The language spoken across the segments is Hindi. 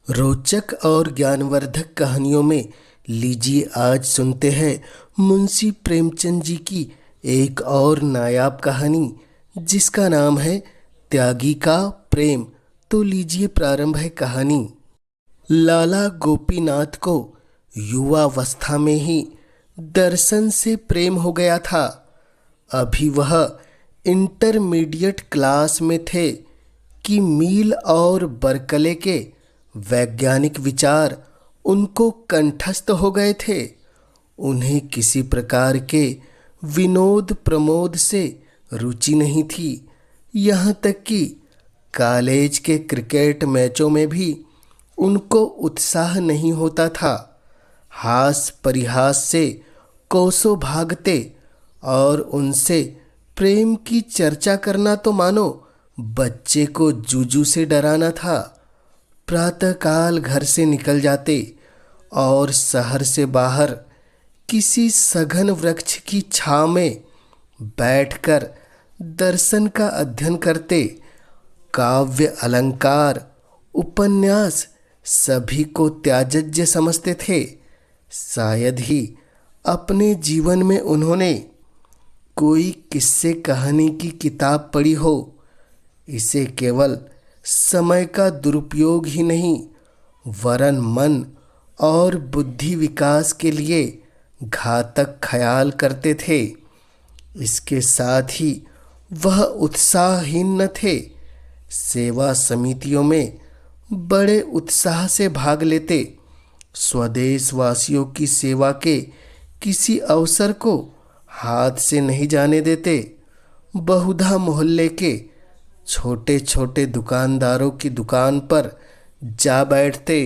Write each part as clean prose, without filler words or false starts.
रोचक और ज्ञानवर्धक कहानियों में लीजिए आज सुनते हैं मुंशी प्रेमचंद जी की एक और नायाब कहानी जिसका नाम है त्यागी का प्रेम। तो लीजिए प्रारंभ है कहानी। लाला गोपीनाथ को युवावस्था में ही दर्शन से प्रेम हो गया था। अभी वह इंटरमीडिएट क्लास में थे कि मील और बर्कले के वैज्ञानिक विचार उनको कंठस्थ हो गए थे। उन्हें किसी प्रकार के विनोद प्रमोद से रुचि नहीं थी। यहाँ तक कि कॉलेज के क्रिकेट मैचों में भी उनको उत्साह नहीं होता था। हास परिहास से कोसों भागते और उनसे प्रेम की चर्चा करना तो मानो बच्चे को जूजू से डराना था। प्रातःकाल घर से निकल जाते और शहर से बाहर किसी सघन वृक्ष की छांव में बैठकर दर्शन का अध्ययन करते। काव्य अलंकार उपन्यास सभी को त्याज्य समझते थे। शायद ही अपने जीवन में उन्होंने कोई किस्से कहानी की किताब पढ़ी हो। इसे केवल समय का दुरुपयोग ही नहीं वरन मन और बुद्धि विकास के लिए घातक ख्याल करते थे। इसके साथ ही वह उत्साहहीन न थे। सेवा समितियों में बड़े उत्साह से भाग लेते। स्वदेशवासियों की सेवा के किसी अवसर को हाथ से नहीं जाने देते। बहुधा मोहल्ले के छोटे छोटे दुकानदारों की दुकान पर जा बैठते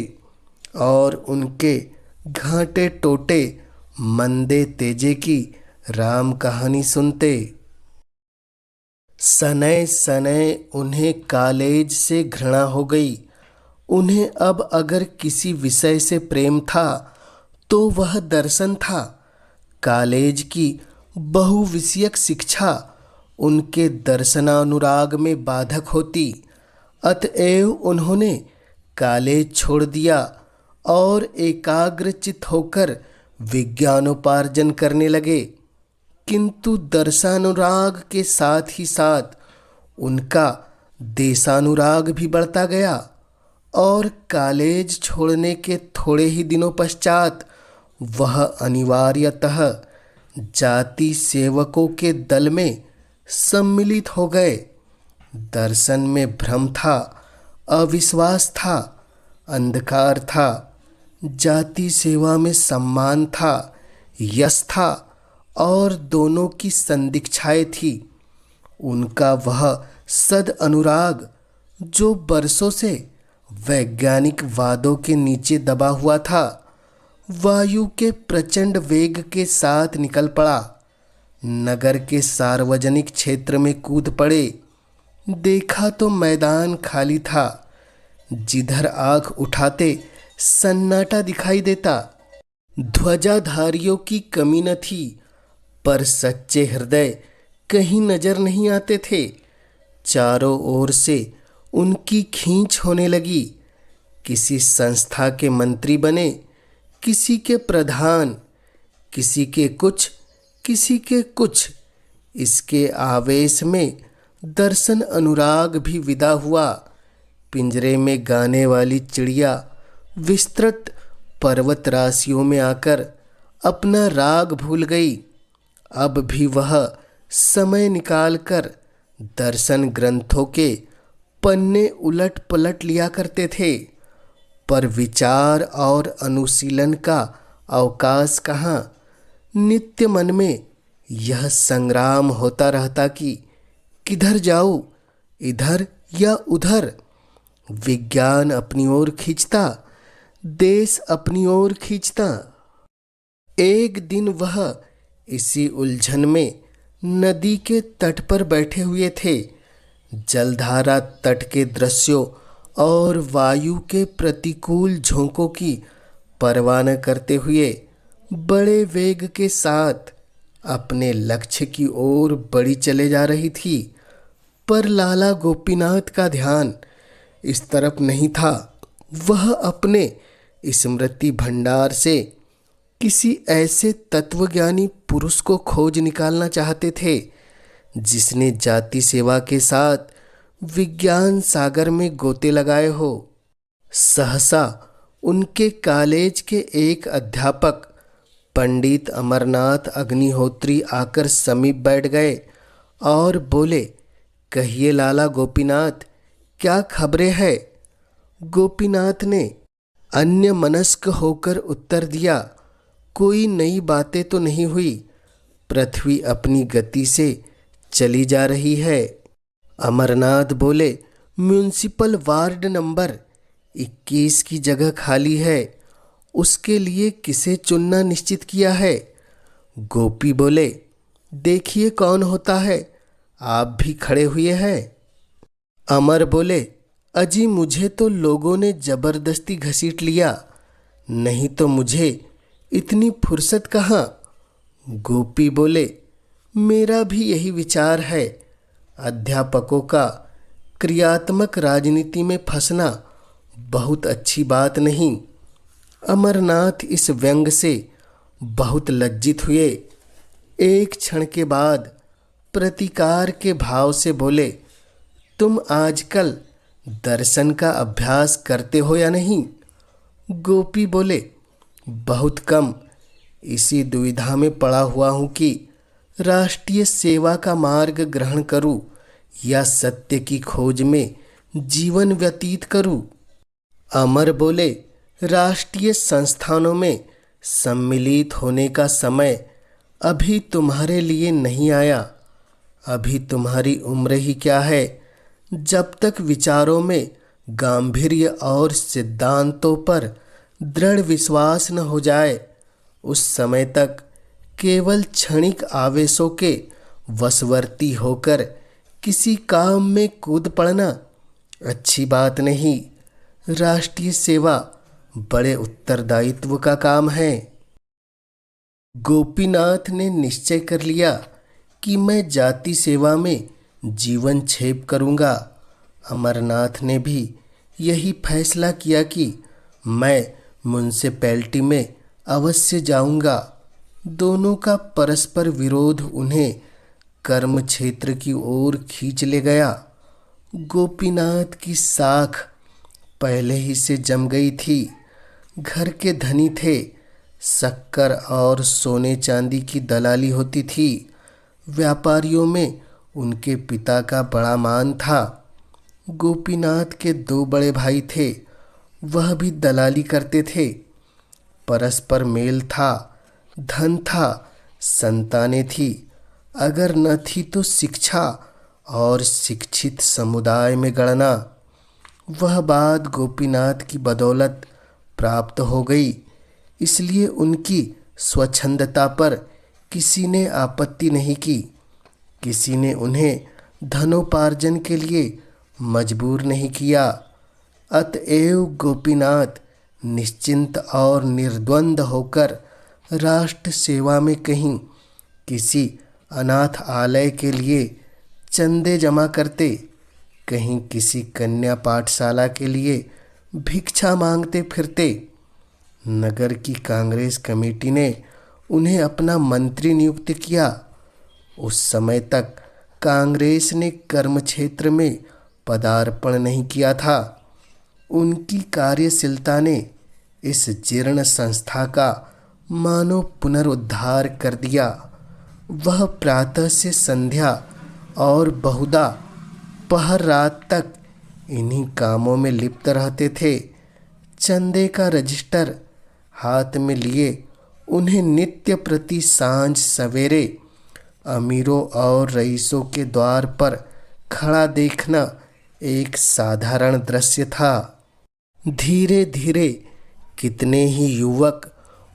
और उनके घाटे टोटे मंदे तेजे की राम कहानी सुनते। सनय सनय उन्हें कॉलेज से घृणा हो गई। उन्हें अब अगर किसी विषय से प्रेम था तो वह दर्शन था। कॉलेज की बहुविषयक शिक्षा उनके दर्शनानुराग में बाधक होती। अतएव उन्होंने कॉलेज छोड़ दिया और एकाग्रचित होकर विज्ञानोपार्जन करने लगे। किंतु दर्शनानुराग के साथ ही साथ उनका देशानुराग भी बढ़ता गया और कॉलेज छोड़ने के थोड़े ही दिनों पश्चात वह अनिवार्यतः जाति सेवकों के दल में सम्मिलित हो गए। दर्शन में भ्रम था, अविश्वास था, अंधकार था। जाति सेवा में सम्मान था, यश था और दोनों की संदीक्षाएं थी। उनका वह सद अनुराग जो बरसों से वैज्ञानिक वादों के नीचे दबा हुआ था, वायु के प्रचंड वेग के साथ निकल पड़ा। नगर के सार्वजनिक क्षेत्र में कूद पड़े। देखा तो मैदान खाली था। जिधर आंख उठाते सन्नाटा दिखाई देता। ध्वजाधारियों की कमी न थी, पर सच्चे हृदय कहीं नजर नहीं आते थे। चारों ओर से उनकी खींच होने लगी। किसी संस्था के मंत्री बने, किसी के प्रधान, किसी के कुछ, किसी के कुछ। इसके आवेश में दर्शन अनुराग भी विदा हुआ। पिंजरे में गाने वाली चिड़िया विस्तृत पर्वत राशियों में आकर अपना राग भूल गई। अब भी वह समय निकालकर दर्शन ग्रंथों के पन्ने उलट पलट लिया करते थे, पर विचार और अनुशीलन का अवकाश कहाँ। नित्य मन में यह संग्राम होता रहता कि किधर जाऊं, इधर या उधर। विज्ञान अपनी ओर खींचता, देश अपनी ओर खींचता। एक दिन वह इसी उलझन में नदी के तट पर बैठे हुए थे। जलधारा तट के दृश्यों और वायु के प्रतिकूल झोंकों की परवाह न करते हुए बड़े वेग के साथ अपने लक्ष्य की ओर बढ़ी चले जा रही थी। पर लाला गोपीनाथ का ध्यान इस तरफ नहीं था। वह अपने स्मृति भंडार से किसी ऐसे तत्वज्ञानी पुरुष को खोज निकालना चाहते थे जिसने जाति सेवा के साथ विज्ञान सागर में गोते लगाए हो। सहसा उनके कॉलेज के एक अध्यापक पंडित अमरनाथ अग्निहोत्री आकर समीप बैठ गए और बोले, कहिए लाला गोपीनाथ, क्या खबरें है? गोपीनाथ ने अन्य मनस्क होकर उत्तर दिया, कोई नई बातें तो नहीं हुई। पृथ्वी अपनी गति से चली जा रही है। अमरनाथ बोले, म्यूनिसिपल वार्ड नंबर 21 की जगह खाली है, उसके लिए किसे चुनना निश्चित किया है? गोपी बोले, देखिए कौन होता है, आप भी खड़े हुए हैं। अमर बोले, अजी मुझे तो लोगों ने जबरदस्ती घसीट लिया, नहीं तो मुझे इतनी फुर्सत कहाँ। गोपी बोले, मेरा भी यही विचार है। अध्यापकों का क्रियात्मक राजनीति में फंसना बहुत अच्छी बात नहीं। अमरनाथ इस व्यंग से बहुत लज्जित हुए। एक क्षण के बाद प्रतिकार के भाव से बोले, तुम आजकल दर्शन का अभ्यास करते हो या नहीं? गोपी बोले, बहुत कम। इसी दुविधा में पड़ा हुआ हूँ कि राष्ट्रीय सेवा का मार्ग ग्रहण करूँ या सत्य की खोज में जीवन व्यतीत करूँ। अमर बोले, राष्ट्रीय संस्थानों में सम्मिलित होने का समय अभी तुम्हारे लिए नहीं आया। अभी तुम्हारी उम्र ही क्या है, जब तक विचारों में गांभीर्य और सिद्धांतों पर दृढ़ विश्वास न हो जाए, उस समय तक केवल क्षणिक आवेशों के वशवर्ती होकर किसी काम में कूद पड़ना अच्छी बात नहीं। राष्ट्रीय सेवा बड़े उत्तरदायित्व का काम है। गोपीनाथ ने निश्चय कर लिया कि मैं जाति सेवा में जीवन छेप करूंगा। अमरनाथ ने भी यही फैसला किया कि मैं म्युनिसिपैलिटी में अवश्य जाऊंगा। दोनों का परस्पर विरोध उन्हें कर्म क्षेत्र की ओर खींच ले गया। गोपीनाथ की साख पहले ही से जम गई थी। घर के धनी थे, शक्कर और सोने चांदी की दलाली होती थी। व्यापारियों में उनके पिता का बड़ा मान था। गोपीनाथ के 2 बड़े भाई थे, वह भी दलाली करते थे। परस्पर मेल था, धन था, संतानें थी, अगर न थी तो शिक्षा और शिक्षित समुदाय में गणना। वह बात गोपीनाथ की बदौलत प्राप्त हो गई, इसलिए उनकी स्वच्छंदता पर किसी ने आपत्ति नहीं की। किसी ने उन्हें धनोपार्जन के लिए मजबूर नहीं किया। अतएव गोपीनाथ निश्चिंत और निर्द्वंद होकर राष्ट्र सेवा में कहीं किसी अनाथ आलय के लिए चंदे जमा करते, कहीं किसी कन्या पाठशाला के लिए भिक्षा मांगते फिरते। नगर की कांग्रेस कमेटी ने उन्हें अपना मंत्री नियुक्त किया। उस समय तक कांग्रेस ने कर्म क्षेत्र में पदार्पण नहीं किया था। उनकी कार्यशीलता ने इस जीर्ण संस्था का मानो पुनरुद्धार कर दिया। वह प्रातः से संध्या और बहुधा पहर रात तक इन्हीं कामों में लिप्त रहते थे। चंदे का रजिस्टर हाथ में लिए उन्हें नित्य प्रति सांझ सवेरे अमीरों और रईसों के द्वार पर खड़ा देखना एक साधारण दृश्य था। धीरे धीरे कितने ही युवक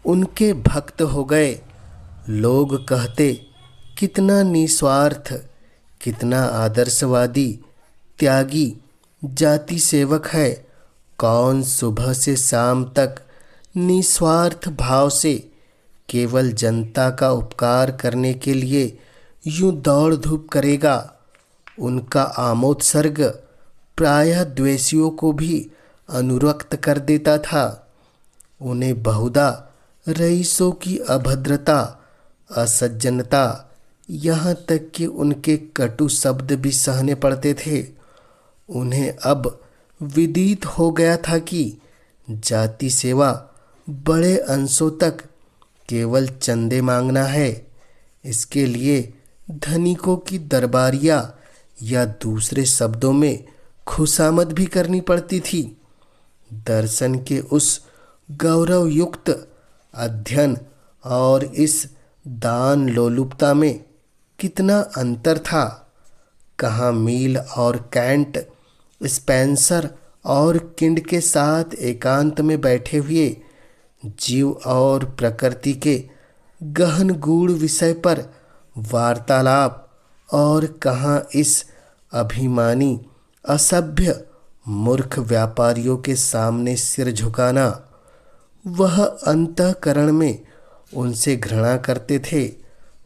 उनके भक्त हो गए। लोग कहते, कितना निस्वार्थ, कितना आदर्शवादी, त्यागी, जाति सेवक है। कौन सुबह से शाम तक निस्वार्थ भाव से केवल जनता का उपकार करने के लिए यूं दौड़ धूप करेगा। उनका आमोत्सर्ग प्रायः द्वेषियों को भी अनुरक्त कर देता था। उन्हें बहुधा रईसों की अभद्रता, असज्जनता, यहाँ तक कि उनके कटु शब्द भी सहने पड़ते थे। उन्हें अब विदित हो गया था कि जाति सेवा बड़े अंशों तक केवल चंदे मांगना है। इसके लिए धनिकों की दरबारियां या दूसरे शब्दों में खुशामद भी करनी पड़ती थी। दर्शन के उस गौरवयुक्त अध्ययन और इस दान लोलुपता में कितना अंतर था। कहाँ मील और कैंट, स्पेंसर और किंड के साथ एकांत में बैठे हुए जीव और प्रकृति के गहन गूढ़ विषय पर वार्तालाप, और कहाँ इस अभिमानी, असभ्य, मूर्ख व्यापारियों के सामने सिर झुकाना। वह अंतःकरण में उनसे घृणा करते थे।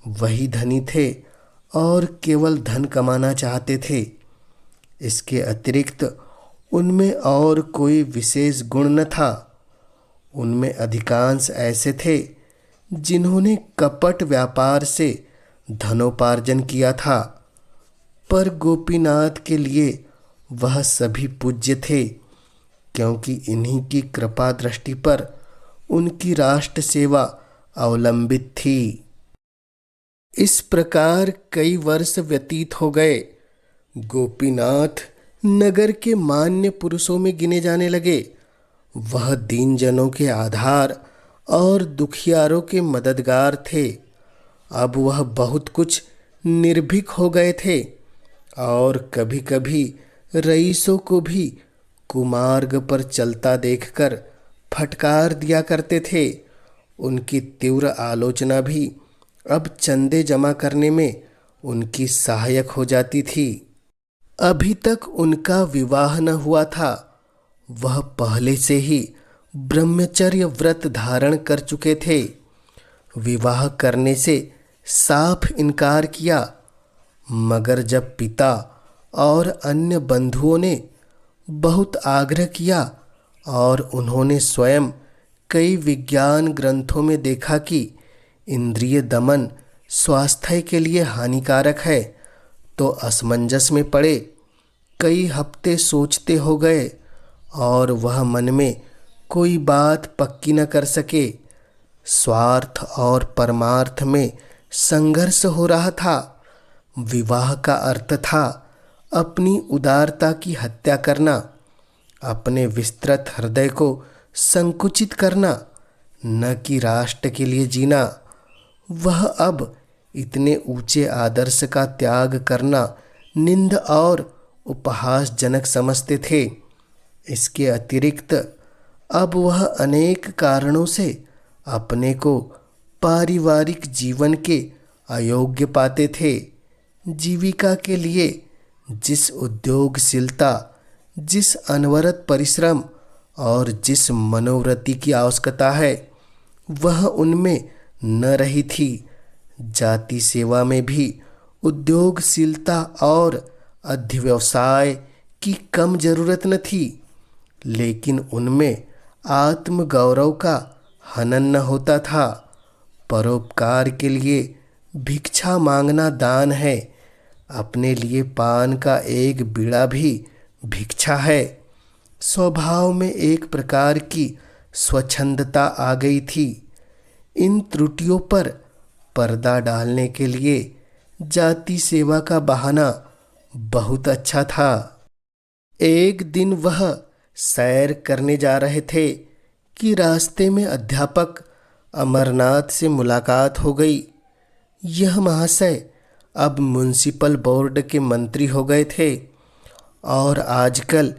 वही धनी थे और केवल धन कमाना चाहते थे। इसके अतिरिक्त उनमें और कोई विशेष गुण न था। उनमें अधिकांश ऐसे थे जिन्होंने कपट व्यापार से धनोपार्जन किया था, पर गोपीनाथ के लिए वह सभी पूज्य थे, क्योंकि इन्हीं की कृपा दृष्टि पर उनकी राष्ट्र सेवा अवलंबित थी। इस प्रकार कई वर्ष व्यतीत हो गए। गोपीनाथ नगर के मान्य पुरुषों में गिने जाने लगे। वह दीनजनों के आधार और दुखियारों के मददगार थे। अब वह बहुत कुछ निर्भीक हो गए थे और कभी कभी रईसों को भी कुमार्ग पर चलता देखकर फटकार दिया करते थे। उनकी तीव्र आलोचना भी अब चंदे जमा करने में उनकी सहायक हो जाती थी। अभी तक उनका विवाह न हुआ था। वह पहले से ही ब्रह्मचर्य व्रत धारण कर चुके थे। विवाह करने से साफ इनकार किया, मगर जब पिता और अन्य बंधुओं ने बहुत आग्रह किया और उन्होंने स्वयं कई विज्ञान ग्रंथों में देखा कि इंद्रिय दमन स्वास्थ्य के लिए हानिकारक है, तो असमंजस में पड़े। कई हफ्ते सोचते हो गए और वह मन में कोई बात पक्की न कर सके। स्वार्थ और परमार्थ में संघर्ष हो रहा था। विवाह का अर्थ था अपनी उदारता की हत्या करना, अपने विस्तृत हृदय को संकुचित करना, न कि राष्ट्र के लिए जीना। वह अब इतने ऊंचे आदर्श का त्याग करना निंद और उपहासजनक समझते थे। इसके अतिरिक्त अब वह अनेक कारणों से अपने को पारिवारिक जीवन के अयोग्य पाते थे। जीविका के लिए जिस उद्योगशीलता, जिस अनवरत परिश्रम और जिस मनोवृत्ति की आवश्यकता है, वह उनमें न रही थी। जाति सेवा में भी उद्योगशीलता और अध्यवसाय की कम जरूरत न थी, लेकिन उनमें आत्मगौरव का हनन न होता था। परोपकार के लिए भिक्षा मांगना दान है। अपने लिए पान का एक बीड़ा भी भिक्षा है। स्वभाव में एक प्रकार की स्वच्छंदता आ गई थी। इन त्रुटियों पर पर्दा डालने के लिए जाति सेवा का बहाना बहुत अच्छा था। एक दिन वह सैर करने जा रहे थे कि रास्ते में अध्यापक अमरनाथ से मुलाकात हो गई। यह महाशय अब म्युनिसिपल बोर्ड के मंत्री हो गए थे और आजकल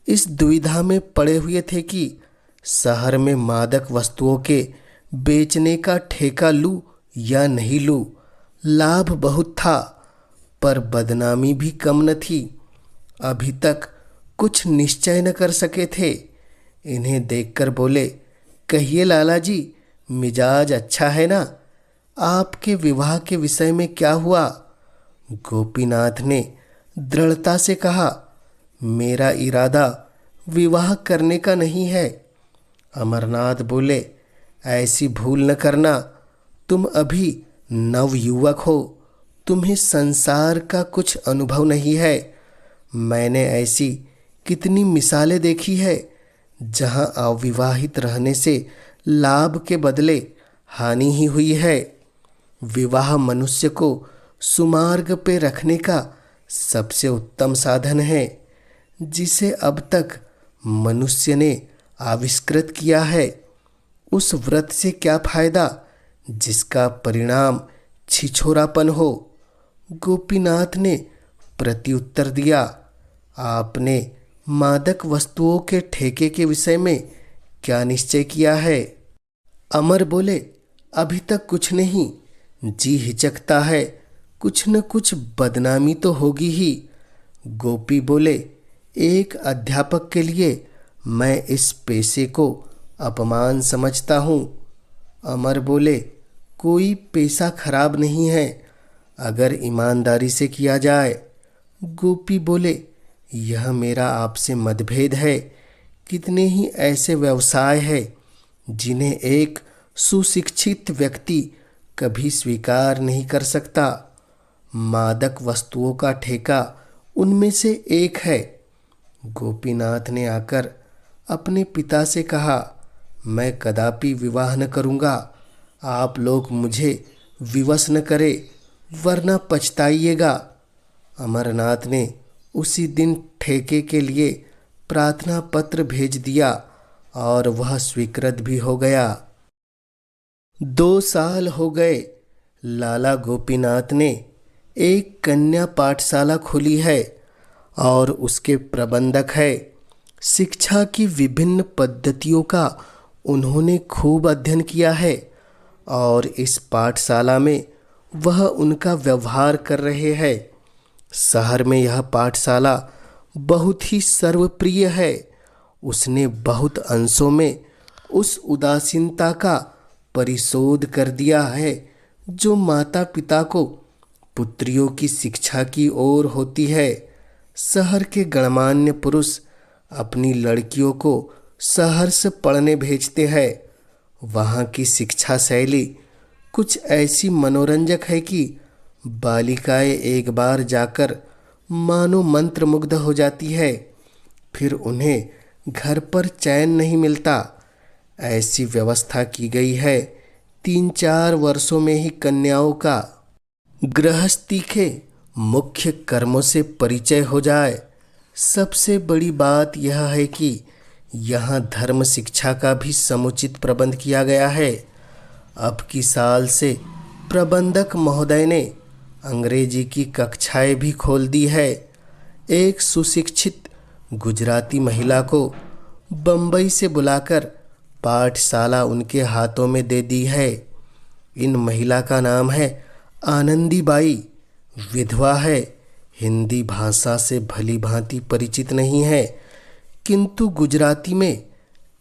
इस दुविधा में पड़े हुए थे कि शहर में मादक वस्तुओं के बेचने का ठेका लूं या नहीं लूं। लाभ बहुत था, पर बदनामी भी कम न थी। अभी तक कुछ निश्चय न कर सके थे। इन्हें देखकर बोले, कहिए लाला जी, मिजाज अच्छा है ना? आपके विवाह के विषय में क्या हुआ? गोपीनाथ ने दृढ़ता से कहा, मेरा इरादा विवाह करने का नहीं है। अमरनाथ बोले, ऐसी भूल न करना, तुम अभी नवयुवक हो, तुम्हें संसार का कुछ अनुभव नहीं है। मैंने ऐसी कितनी मिसालें देखी है जहां अविवाहित रहने से लाभ के बदले हानि ही हुई है। विवाह मनुष्य को सुमार्ग पे रखने का सबसे उत्तम साधन है जिसे अब तक मनुष्य ने आविष्कृत किया है। उस व्रत से क्या फायदा जिसका परिणाम छिछोरापन हो। गोपीनाथ ने प्रत्युत्तर दिया, आपने मादक वस्तुओं के ठेके के विषय में क्या निश्चय किया है? अमर बोले, अभी तक कुछ नहीं, जी हिचकता है, कुछ न कुछ बदनामी तो होगी ही। गोपी बोले, एक अध्यापक के लिए मैं इस पेशे को अपमान समझता हूँ। अमर बोले, कोई पेशा खराब नहीं है अगर ईमानदारी से किया जाए। गोपी बोले, यह मेरा आपसे मतभेद है। कितने ही ऐसे व्यवसाय हैं जिन्हें एक सुशिक्षित व्यक्ति कभी स्वीकार नहीं कर सकता। मादक वस्तुओं का ठेका उनमें से एक है। गोपीनाथ ने आकर अपने पिता से कहा, मैं कदापि विवाह न करूँगा। आप लोग मुझे विवश न करें वरना पछताइएगा। अमरनाथ ने उसी दिन ठेके के लिए प्रार्थना पत्र भेज दिया और वह स्वीकृत भी हो गया। 2 साल हो गए। लाला गोपीनाथ ने एक कन्या पाठशाला खोली है और उसके प्रबंधक है। शिक्षा की विभिन्न पद्धतियों का उन्होंने खूब अध्ययन किया है और इस पाठशाला में वह उनका व्यवहार कर रहे हैं। शहर में यह पाठशाला बहुत ही सर्वप्रिय है। उसने बहुत अंशों में उस उदासीनता का परिशोध कर दिया है जो माता पिता को पुत्रियों की शिक्षा की ओर होती है। शहर के गणमान्य पुरुष अपनी लड़कियों को शहर से पढ़ने भेजते हैं। वहाँ की शिक्षा शैली कुछ ऐसी मनोरंजक है कि बालिकाएं एक बार जाकर मानो मंत्रमुग्ध हो जाती है, फिर उन्हें घर पर चैन नहीं मिलता। ऐसी व्यवस्था की गई है 3-4 वर्षों में ही कन्याओं का गृहस्थी के मुख्य कर्मों से परिचय हो जाए। सबसे बड़ी बात यह है कि यहाँ धर्म शिक्षा का भी समुचित प्रबंध किया गया है। अब की साल से प्रबंधक महोदय ने अंग्रेजी की कक्षाएं भी खोल दी है। एक सुशिक्षित गुजराती महिला को बम्बई से बुलाकर पाठशाला उनके हाथों में दे दी है। इन महिला का नाम है आनंदी बाई। विधवा है, हिंदी भाषा से भली भांति परिचित नहीं है, किंतु गुजराती में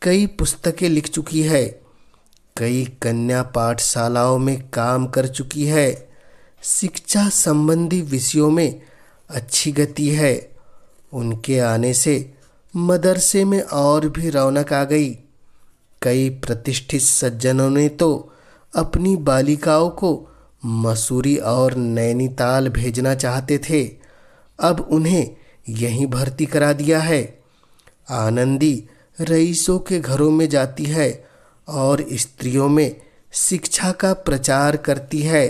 कई पुस्तकें लिख चुकी है। कई कन्या पाठशालाओं में काम कर चुकी है। शिक्षा संबंधी विषयों में अच्छी गति है। उनके आने से मदरसे में और भी रौनक आ गई। कई प्रतिष्ठित सज्जनों ने तो अपनी बालिकाओं को मसूरी और नैनीताल भेजना चाहते थे, अब उन्हें यहीं भर्ती करा दिया है। आनंदी रईसों के घरों में जाती है और स्त्रियों में शिक्षा का प्रचार करती है।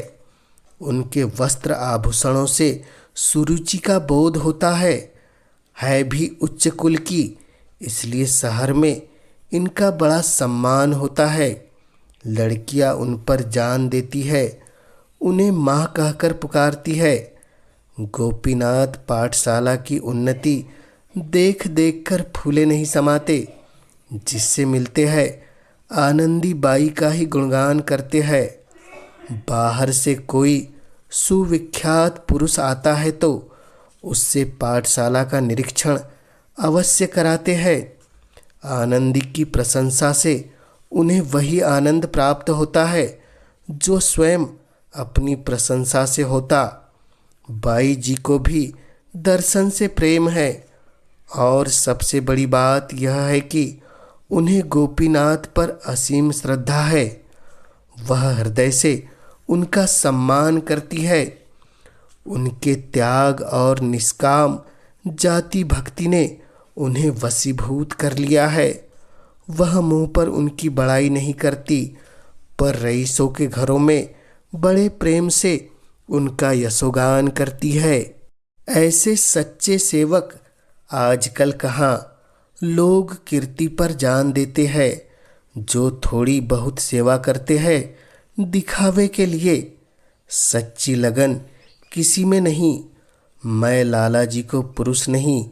उनके वस्त्र आभूषणों से सुरुचि का बोध होता है भी उच्च कुल की, इसलिए शहर में इनका बड़ा सम्मान होता है। लड़कियां उन पर जान देती है, उन्हें माँ कहकर पुकारती है। गोपीनाथ पाठशाला की उन्नति देख देख कर फूले नहीं समाते। जिससे मिलते हैं आनंदी बाई का ही गुणगान करते हैं। बाहर से कोई सुविख्यात पुरुष आता है तो उससे पाठशाला का निरीक्षण अवश्य कराते हैं। आनंदी की प्रशंसा से उन्हें वही आनंद प्राप्त होता है जो स्वयं अपनी प्रशंसा से होता। बाई जी को भी दर्शन से प्रेम है। और सबसे बड़ी बात यह है कि उन्हें गोपीनाथ पर असीम श्रद्धा है। वह हृदय से उनका सम्मान करती है। उनके त्याग और निष्काम जाति भक्ति ने उन्हें वशीभूत कर लिया है। वह मुंह पर उनकी बड़ाई नहीं करती, पर रईसों के घरों में बड़े प्रेम से उनका यशोगान करती है। ऐसे सच्चे सेवक आजकल कहाँ लोग कीर्ति पर जान देते हैं, जो थोड़ी बहुत सेवा करते हैं दिखावे के लिए। सच्ची लगन किसी में नहीं। मैं लाला जी को पुरुष नहीं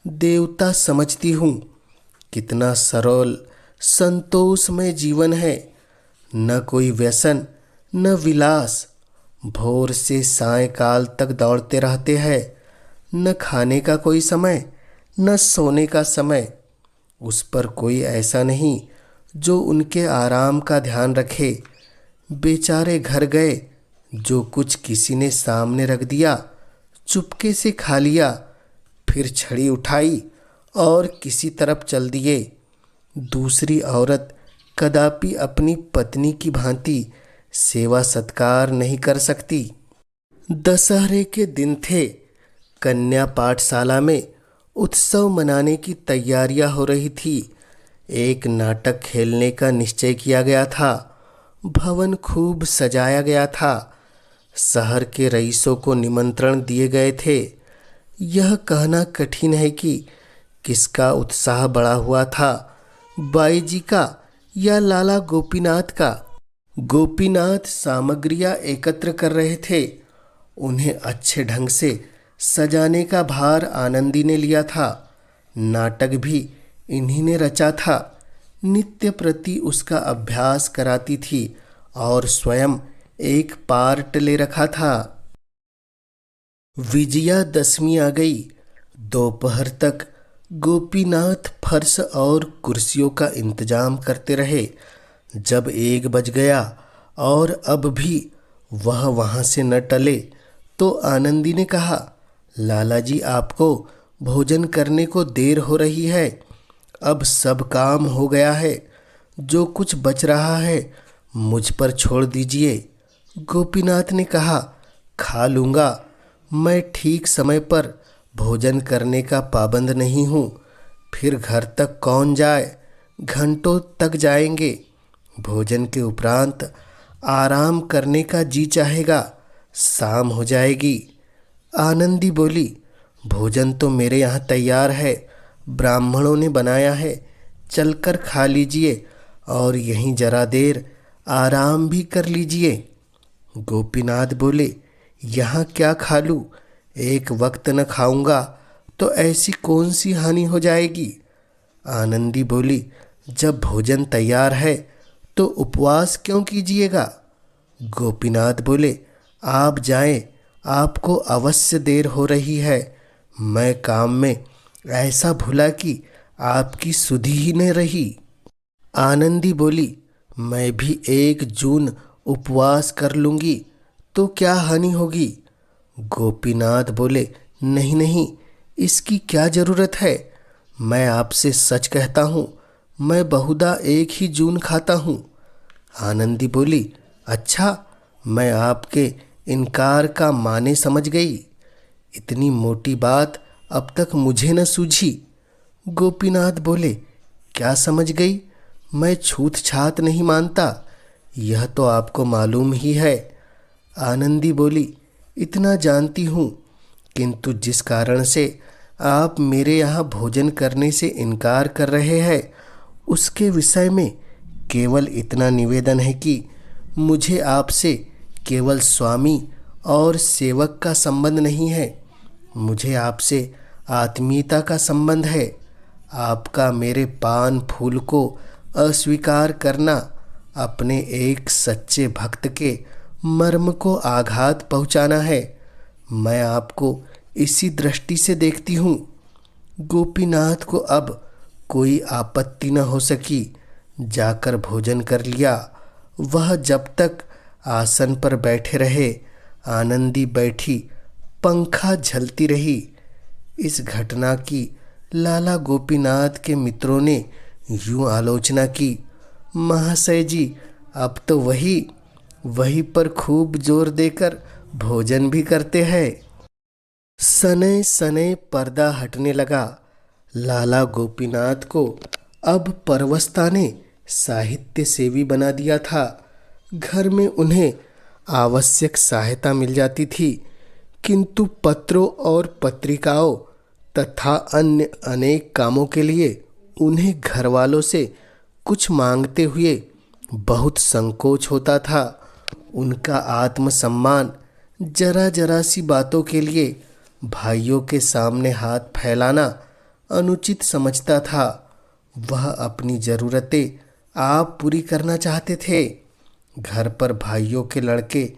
देवता समझती हूँ। कितना सरल संतोषमय जीवन है। न कोई व्यसन न विलास। भोर से सायंकाल तक दौड़ते रहते हैं। न खाने का कोई समय न सोने का समय। उस पर कोई ऐसा नहीं जो उनके आराम का ध्यान रखे। बेचारे घर गए, जो कुछ किसी ने सामने रख दिया चुपके से खा लिया, फिर छड़ी उठाई और किसी तरफ चल दिए। दूसरी औरत कदापि अपनी पत्नी की भांति सेवा सत्कार नहीं कर सकती। दशहरे के दिन थे। कन्या पाठशाला में उत्सव मनाने की तैयारियां हो रही थी। एक नाटक खेलने का निश्चय किया गया था। भवन खूब सजाया गया था। शहर के रईसों को निमंत्रण दिए गए थे। यह कहना कठिन है कि किसका उत्साह बढ़ा हुआ था, बाई जी का या लाला गोपीनाथ का। गोपीनाथ सामग्रियां एकत्र कर रहे थे। उन्हें अच्छे ढंग से सजाने का भार आनंदी ने लिया था। नाटक भी इन्हीं ने रचा था। नित्य प्रति उसका अभ्यास कराती थी और स्वयं एक पार्ट ले रखा था। विजयादशमी आ गई। दोपहर तक गोपीनाथ फर्श और कुर्सियों का इंतजाम करते रहे। जब 1 बज गया और अब भी वह वहाँ से न टले, तो आनंदी ने कहा, लाला जी, आपको भोजन करने को देर हो रही है। अब सब काम हो गया है। जो कुछ बच रहा है मुझ पर छोड़ दीजिए। गोपीनाथ ने कहा, खा लूँगा। मैं ठीक समय पर भोजन करने का पाबंद नहीं हूँ। फिर घर तक कौन जाए, घंटों तक जाएंगे। भोजन के उपरांत आराम करने का जी चाहेगा। शाम हो जाएगी। आनंदी बोली, भोजन तो मेरे यहाँ तैयार है। ब्राह्मणों ने बनाया है। चलकर खा लीजिए और यहीं जरा देर आराम भी कर लीजिए। गोपीनाथ बोले, यहाँ क्या खा लूँ? एक वक्त न खाऊंगा तो ऐसी कौन सी हानि हो जाएगी? आनंदी बोली, जब भोजन तैयार है तो उपवास क्यों कीजिएगा? गोपीनाथ बोले, आप जाएं, आपको अवश्य देर हो रही है। मैं काम में ऐसा भूला कि आपकी सुधि ही न रही। आनंदी बोली, मैं भी 1 जून उपवास कर लूँगी तो क्या हानि होगी? गोपीनाथ बोले, नहीं नहीं, इसकी क्या ज़रूरत है? मैं आपसे सच कहता हूँ, मैं बहुधा 1 ही जून खाता हूँ। आनंदी बोली, अच्छा, मैं आपके इनकार का माने समझ गई। इतनी मोटी बात अब तक मुझे न सूझी। गोपीनाथ बोले, क्या समझ गई? मैं छूत छात नहीं मानता, यह तो आपको मालूम ही है। आनंदी बोली, इतना जानती हूँ, किंतु जिस कारण से आप मेरे यहाँ भोजन करने से इनकार कर रहे हैं, उसके विषय में केवल इतना निवेदन है कि मुझे आपसे केवल स्वामी और सेवक का संबंध नहीं है। मुझे आपसे आत्मीयता का संबंध है। आपका मेरे पान फूल को अस्वीकार करना अपने एक सच्चे भक्त के मर्म को आघात पहुंचाना है। मैं आपको इसी दृष्टि से देखती हूँ। गोपीनाथ को अब कोई आपत्ति न हो सकी। जाकर भोजन कर लिया। वह जब तक आसन पर बैठे रहे, आनंदी बैठी पंखा झलती रही। इस घटना की लाला गोपीनाथ के मित्रों ने यूं आलोचना की, महाशय जी, अब तो वही पर खूब जोर देकर भोजन भी करते हैं। सने सने पर्दा हटने लगा। लाला गोपीनाथ को अब परवस्ता ने साहित्य सेवी बना दिया था। घर में उन्हें आवश्यक सहायता मिल जाती थी, किंतु पत्रों और पत्रिकाओं तथा अन्य अनेक कामों के लिए उन्हें घर वालों से कुछ मांगते हुए बहुत संकोच होता था। उनका आत्मसम्मान जरा जरा सी बातों के लिए भाइयों के सामने हाथ फैलाना अनुचित समझता था। वह अपनी ज़रूरतें आप पूरी करना चाहते थे। घर पर भाइयों के लड़के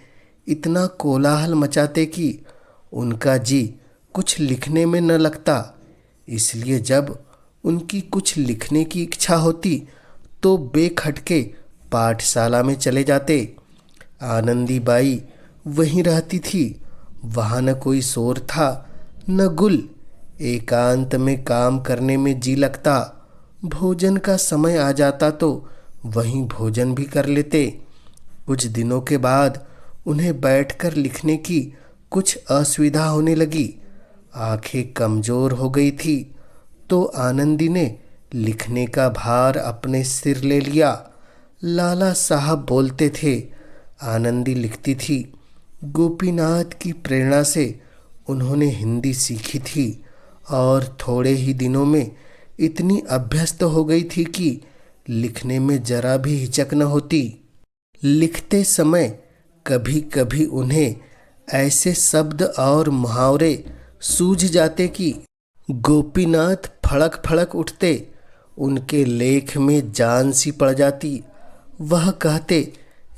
इतना कोलाहल मचाते कि उनका जी कुछ लिखने में न लगता। इसलिए जब उनकी कुछ लिखने की इच्छा होती तो बेखटके पाठशाला में चले जाते। आनंदी बाई वहीं रहती थी। वहाँ न कोई शोर था न गुल। एकांत में काम करने में जी लगता। भोजन का समय आ जाता तो वहीं भोजन भी कर लेते। कुछ दिनों के बाद उन्हें बैठकर लिखने की कुछ असुविधा होने लगी। आंखें कमज़ोर हो गई थी तो आनंदी ने लिखने का भार अपने सिर ले लिया। लाला साहब बोलते थे, आनंदी लिखती थी। गोपीनाथ की प्रेरणा से उन्होंने हिंदी सीखी थी और थोड़े ही दिनों में इतनी अभ्यस्त हो गई थी कि लिखने में जरा भी हिचक न होती। लिखते समय कभी कभी उन्हें ऐसे शब्द और मुहावरे सूझ जाते कि गोपीनाथ फड़क फड़क उठते। उनके लेख में जान सी पड़ जाती। वह कहते,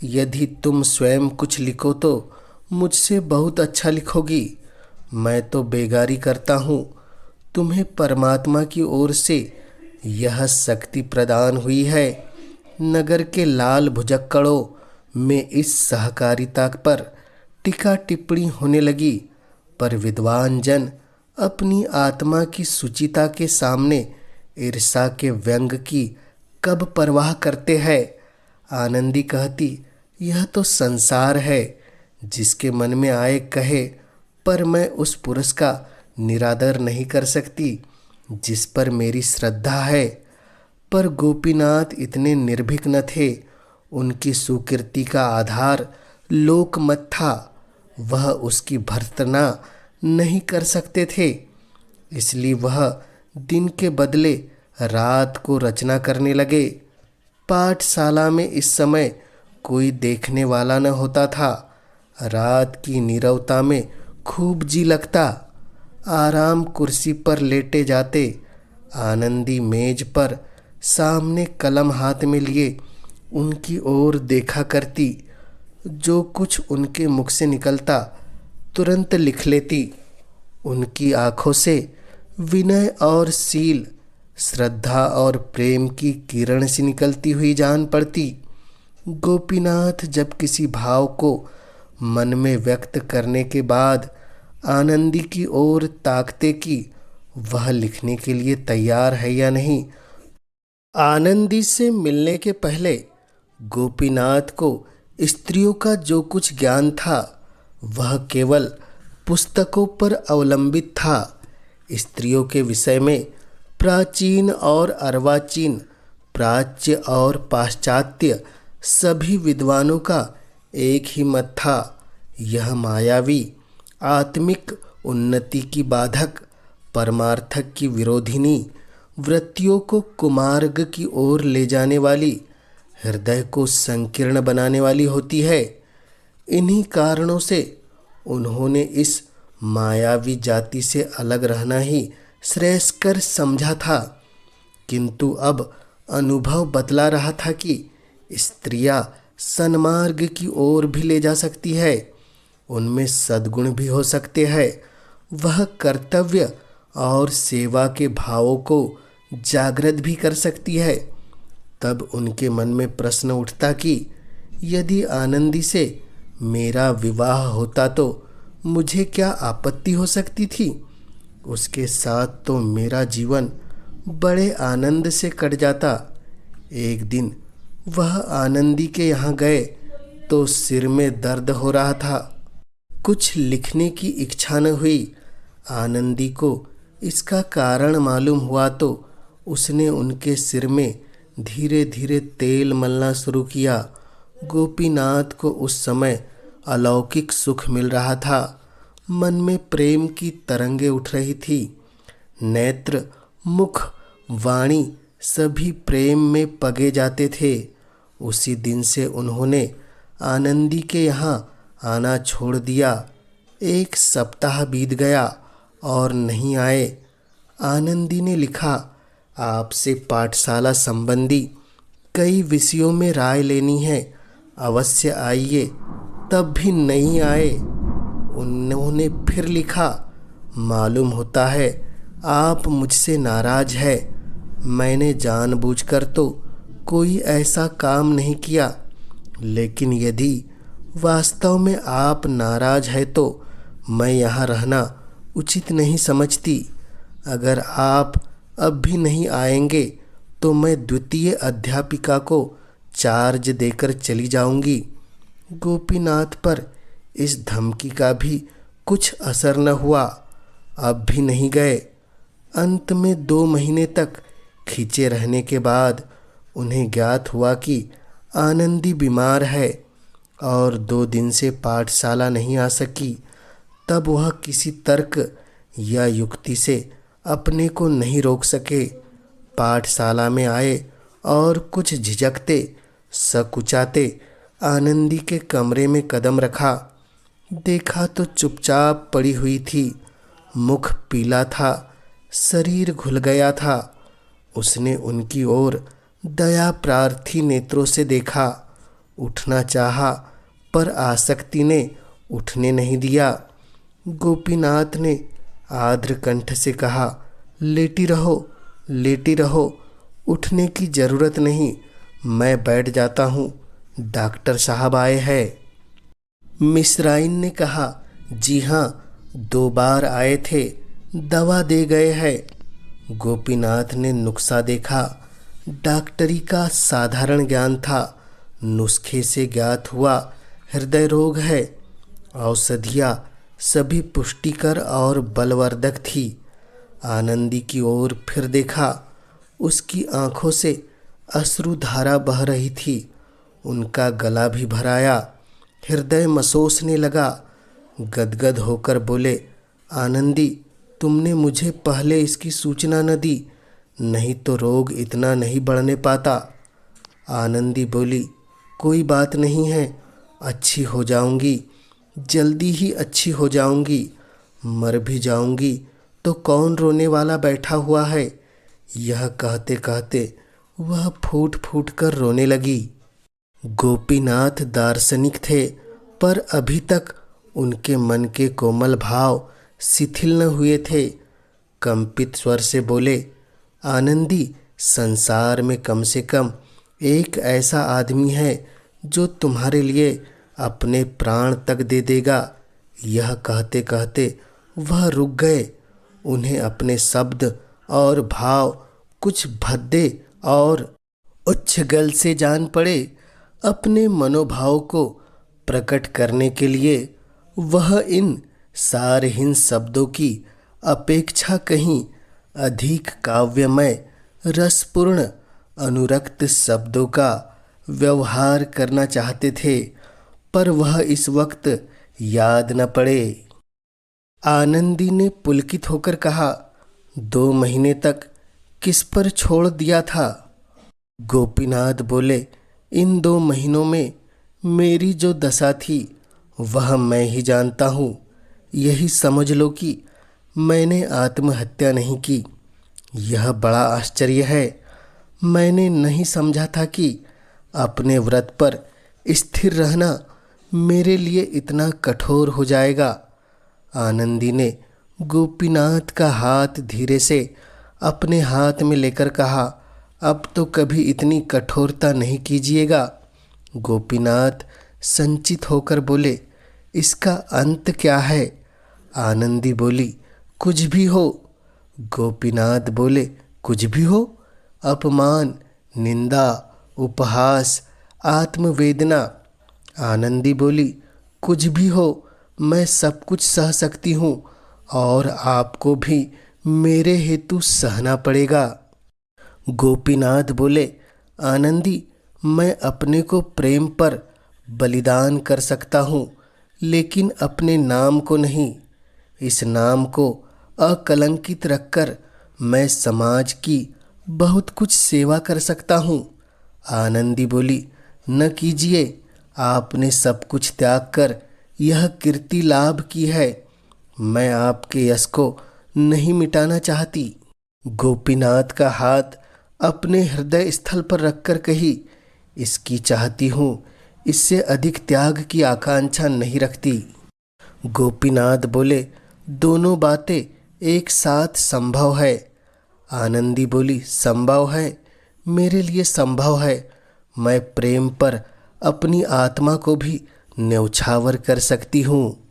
यदि तुम स्वयं कुछ लिखो तो मुझसे बहुत अच्छा लिखोगी। मैं तो बेगारी करता हूँ। तुम्हें परमात्मा की ओर से यह शक्ति प्रदान हुई है। नगर के लाल भुजक्कड़ों में इस सहकारिता पर टीका टिप्पणी होने लगी, पर विद्वान जन अपनी आत्मा की सुचिता के सामने ईर्षा के व्यंग की कब परवाह करते हैं। आनंदी कहती, यह तो संसार है, जिसके मन में आए कहे, पर मैं उस पुरुष का निरादर नहीं कर सकती जिस पर मेरी श्रद्धा है। पर गोपीनाथ इतने निर्भीक न थे। उनकी सुकीर्ति का आधार लोकमत था। वह उसकी भर्त्सना नहीं कर सकते थे। इसलिए वह दिन के बदले रात को रचना करने लगे। पाठशाला में इस समय कोई देखने वाला न होता था। रात की नीरवता में खूब जी लगता। आराम कुर्सी पर लेटे जाते। आनंदी मेज पर सामने कलम हाथ में लिए उनकी ओर देखा करती। जो कुछ उनके मुख से निकलता तुरंत लिख लेती। उनकी आँखों से विनय और शील, श्रद्धा और प्रेम की किरण सी निकलती हुई जान पड़ती। गोपीनाथ जब किसी भाव को मन में व्यक्त करने के बाद आनंदी की ओर ताकते कि वह लिखने के लिए तैयार है या नहीं। आनंदी से मिलने के पहले गोपीनाथ को स्त्रियों का जो कुछ ज्ञान था वह केवल पुस्तकों पर अवलंबित था। स्त्रियों के विषय में प्राचीन और अर्वाचीन, प्राच्य और पाश्चात्य सभी विद्वानों का एक ही मत था। यह मायावी, आत्मिक उन्नति की बाधक, परमार्थक की विरोधिनी, वृत्तियों को कुमार्ग की ओर ले जाने वाली, हृदय को संकीर्ण बनाने वाली होती है। इन्हीं कारणों से उन्होंने इस मायावी जाति से अलग रहना ही श्रेयस्कर समझा था। किंतु अब अनुभव बतला रहा था कि स्त्रियां सन्मार्ग की ओर भी ले जा सकती है। उनमें सद्गुण भी हो सकते हैं। वह कर्तव्य और सेवा के भावों को जागृत भी कर सकती है। तब उनके मन में प्रश्न उठता कि यदि आनंदी से मेरा विवाह होता तो मुझे क्या आपत्ति हो सकती थी। उसके साथ तो मेरा जीवन बड़े आनंद से कट जाता। एक दिन वह आनंदी के यहाँ गए तो सिर में दर्द हो रहा था। कुछ लिखने की इच्छा न हुई। आनंदी को इसका कारण मालूम हुआ तो उसने उनके सिर में धीरे धीरे तेल मलना शुरू किया। गोपीनाथ को उस समय अलौकिक सुख मिल रहा था। मन में प्रेम की तरंगे उठ रही थी। नेत्र, मुख, वाणी सभी प्रेम में पगे जाते थे। उसी दिन से उन्होंने आनंदी के यहाँ आना छोड़ दिया। 1 सप्ताह बीत गया और नहीं आए। आनंदी ने लिखा, आपसे पाठशाला संबंधी कई विषयों में राय लेनी है, अवश्य आइए। तब भी नहीं आए। उन्होंने फिर लिखा, मालूम होता है आप मुझसे नाराज है। मैंने जानबूझकर तो कोई ऐसा काम नहीं किया, लेकिन यदि वास्तव में आप नाराज है तो मैं यहाँ रहना उचित नहीं समझती। अगर आप अब भी नहीं आएंगे तो मैं द्वितीय अध्यापिका को चार्ज देकर चली जाऊंगी। गोपीनाथ पर इस धमकी का भी कुछ असर न हुआ। अब भी नहीं गए। अंत में 2 महीने तक खींचे रहने के बाद उन्हें ज्ञात हुआ कि आनंदी बीमार है और 2 दिन से पाठशाला नहीं आ सकी। तब वह किसी तर्क या युक्ति से अपने को नहीं रोक सके। पाठशाला में आए और कुछ झिझकते सकुचाते आनंदी के कमरे में कदम रखा। देखा तो चुपचाप पड़ी हुई थी। मुख पीला था, शरीर घुल गया था। उसने उनकी ओर दया प्रार्थी नेत्रों से देखा। उठना चाहा, पर आसक्ति ने उठने नहीं दिया। गोपीनाथ ने आर्द्र कंठ से कहा, लेटी रहो, लेटी रहो, उठने की जरूरत नहीं, मैं बैठ जाता हूँ, डॉक्टर साहब आए हैं। मिश्राइन ने कहा, जी हाँ, 2 बार आए थे, दवा दे गए हैं। गोपीनाथ ने नुस्खा देखा। डॉक्टरी का साधारण ज्ञान था। नुस्खे से ज्ञात हुआ हृदय रोग है। औषधियाँ सभी पुष्टिकर और बलवर्धक थी। आनंदी की ओर फिर देखा। उसकी आंखों से अश्रुधारा बह रही थी। उनका गला भी भराया। हृदय मसोसने लगा। गदगद होकर बोले, आनंदी, तुमने मुझे पहले इसकी सूचना न दी, नहीं तो रोग इतना नहीं बढ़ने पाता। आनंदी बोली, कोई बात नहीं है, अच्छी हो जाऊंगी, जल्दी ही अच्छी हो जाऊंगी। मर भी जाऊंगी तो कौन रोने वाला बैठा हुआ है। यह कहते कहते वह फूट फूट कर रोने लगी। गोपीनाथ दार्शनिक थे, पर अभी तक उनके मन के कोमल भाव शिथिल न हुए थे। कंपित स्वर से बोले, आनंदी, संसार में कम से कम एक ऐसा आदमी है जो तुम्हारे लिए अपने प्राण तक दे देगा। यह कहते कहते वह रुक गए। उन्हें अपने शब्द और भाव कुछ भद्दे और उच्च गल से जान पड़े। अपने मनोभाव को प्रकट करने के लिए वह इन सारहीन शब्दों की अपेक्षा कहीं अधिक काव्यमय, रसपूर्ण, अनुरक्त शब्दों का व्यवहार करना चाहते थे, पर वह इस वक्त याद न पड़े। आनंदी ने पुलकित होकर कहा, 2 महीने तक किस पर छोड़ दिया था? गोपीनाथ बोले, इन 2 महीनों में मेरी जो दशा थी वह मैं ही जानता हूँ। यही समझ लो कि मैंने आत्महत्या नहीं की। यह बड़ा आश्चर्य है। मैंने नहीं समझा था कि अपने व्रत पर स्थिर रहना मेरे लिए इतना कठोर हो जाएगा। आनंदी ने गोपीनाथ का हाथ धीरे से अपने हाथ में लेकर कहा, अब तो कभी इतनी कठोरता नहीं कीजिएगा। गोपीनाथ संचित होकर बोले, इसका अंत क्या है? आनंदी बोली, कुछ भी हो। गोपीनाथ बोले, कुछ भी हो? अपमान, निंदा, उपहास, आत्मवेदना। आनंदी बोली, कुछ भी हो, मैं सब कुछ सह सकती हूँ और आपको भी मेरे हेतु सहना पड़ेगा। गोपीनाथ बोले, आनंदी, मैं अपने को प्रेम पर बलिदान कर सकता हूँ, लेकिन अपने नाम को नहीं। इस नाम को अकलंकित रखकर मैं समाज की बहुत कुछ सेवा कर सकता हूँ। आनंदी बोली, न कीजिए, आपने सब कुछ त्याग कर यह कीर्ति लाभ की है। मैं आपके यश को नहीं मिटाना चाहती। गोपीनाथ का हाथ अपने हृदय स्थल पर रखकर कही, इसकी चाहती हूँ, इससे अधिक त्याग की आकांक्षा नहीं रखती। गोपीनाथ बोले, दोनों बातें एक साथ संभव है। आनंदी बोली, संभव है? मेरे लिए संभव है। मैं प्रेम पर अपनी आत्मा को भी न्यौछावर कर सकती हूँ।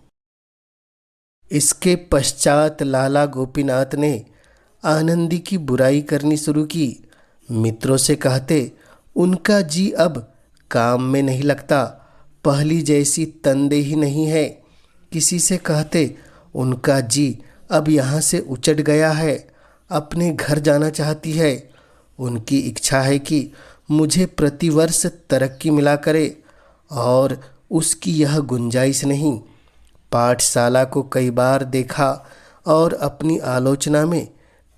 इसके पश्चात लाला गोपीनाथ ने आनंदी की बुराई करनी शुरू की। मित्रों से कहते, उनका जी अब काम में नहीं लगता, पहली जैसी तनदेही नहीं है। किसी से कहते, उनका जी अब यहाँ से उचट गया है, अपने घर जाना चाहती है। उनकी इच्छा है कि मुझे प्रतिवर्ष तरक्की मिला करे, और उसकी यह गुंजाइश नहीं। पाठशाला को कई बार देखा और अपनी आलोचना में